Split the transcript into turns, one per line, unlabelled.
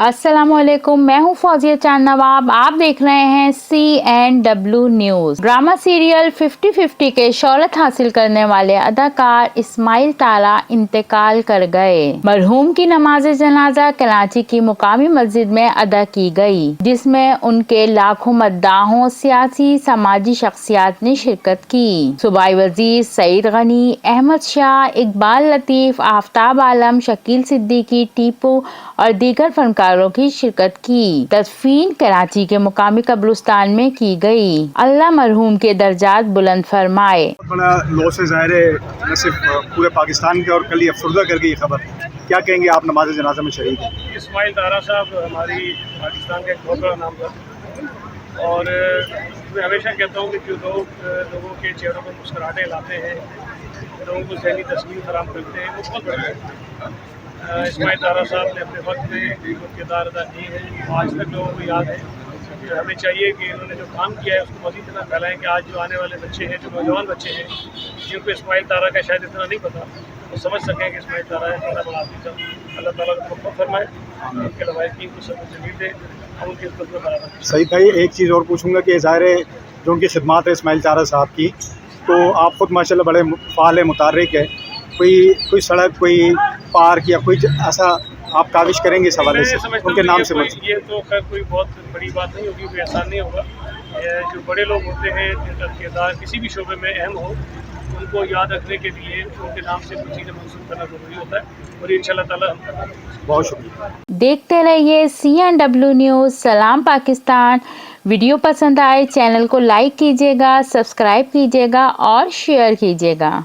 अस्सलामुअलैकुम, मैं हूं फौजिया चांद नवाब। आप देख रहे हैं CNW न्यूज। ड्रामा सीरियल 50-50 के शोहरत हासिल करने वाले अदाकार इस्माइल तारा इंतकाल कर गए। मरहूम की नमाज जनाजा कराची की मुकामी मस्जिद में अदा की गई, जिसमें उनके लाखों मद्दाहों सियासी समाजी शख्सियात ने शिरकत की। सूबाई वजीर सईद गनी, अहमद शाह, इकबाल लतीफ, आफ्ताब आलम, शकील सिद्दीकी, टीपू और दीगर फनकारों की शिरकत की। तदफीन कराची के मुकामी कब्रिस्तान में की गई। अल्लाह मरहूम के दर्जात बुलंद फरमाए।
बड़ा लॉस है ज़ाहिर है, न सिर्फ पूरे पाकिस्तान के और कल ही अफसरदा कर गई खबर। क्या कहेंगे आप नमाज जनाजा में शरीक हैं?
इस्माइल तारा साहब हमारी पाकिस्तान का एक बहुत बड़ा नाम था और मैं हमेशा कहता हूँ कि जो लोगों के चेहरों पर मुस्कुराहटें लाते हैं, लोगों को ज़हनी तस्वीर फराहम करते हैं, वो बहुत बड़े हैं। इस्माइल तारा साहब ने अपने वक्त में जो किरदार अदा किए हैं आज तक लोगों को याद है। हमें चाहिए कि इन्होंने जो काम किया है उसको मज़ीद इतना फैलाएँ कि आज जो आने वाले बच्चे हैं, जो नौजवान बच्चे हैं, जिनको इस्माइल तारा का शायद इतना नहीं पता, वो समझ सकें कि इस्माइल तारा इतना बड़ा आदमी था। अल्लाह ताला को मग़फ़िरत फरमाए, उनके लवाहिकीन को सब जमील दे और उनकी खिदमत में बराबर।
सही भाई, एक चीज़ और पूछूंगा कि ज़ाहिर है जो उनकी खिदमत है इस्माइल तारा साहब की, तो आप खुद माशाल्लाह बड़े फ़ाल है, मुतारिक है। कोई सड़क, कोई पार्क या कोई ऐसा आप काविश करेंगे इस हवाले से उनके नाम से?
ये तो खैर कोई बहुत बड़ी बात नहीं होगी, कोई आसान नहीं होगा। जो बड़े लोग होते हैं जिनका किरदार किसी भी शोबे में अहम हो, उनको याद रखने के लिए उनके नाम से कुछ चीज़ें मंसूब करना ज़रूरी होता है और इंशाल्लाह ताला हम करेंगे।
बहुत शुक्रिया।
देखते रहिए CNW न्यूज। सलाम पाकिस्तान। वीडियो पसंद आए चैनल को लाइक कीजिएगा, सब्सक्राइब कीजिएगा और शेयर कीजिएगा।